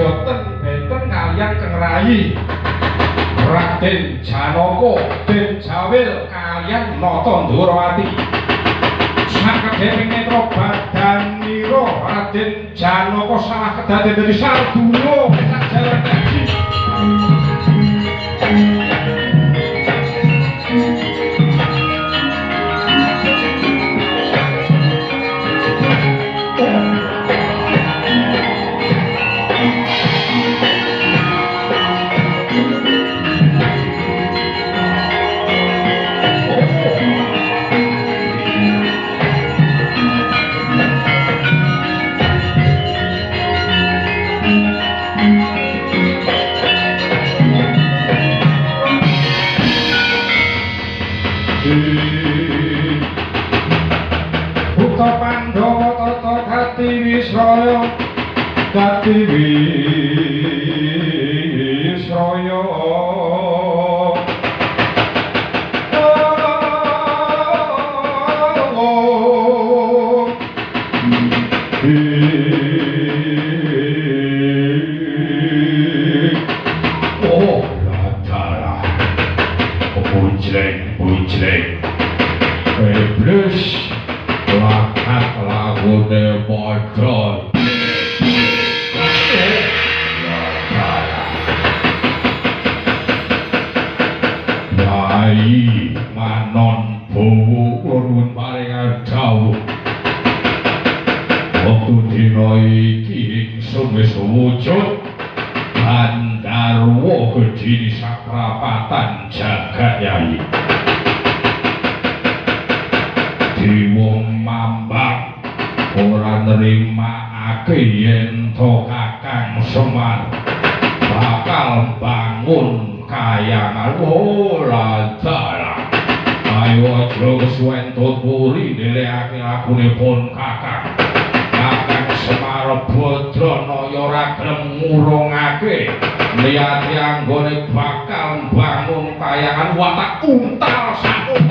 boten benten kaliyan kengrayi Raden Janaka Den Jawil kaliyan Nata Ndrawati sakedheping netra badanira Raden Janaka salah kedaden dadi sarguna sak jalan kaji Buta Pandhawa tata Gati Wisraya Gati Wisraya oh latara Bujleng Iblis lakat lagune modal Yai Manon Bowo nuwun paring dawuh wektu dina iki ingsun wis wujud Gandarwa gedhi sakrapatan jagat Yai Dewa Mambang ora nrimakake yen to Kakang Semar bakal bangun kayangan ora dalah ayo aja kesuwen tuturi nderekake lagunipun Kakang Semar Badranaya ora gelem ngurungake liyane anggone bakal bangun kayangan watak untal sakut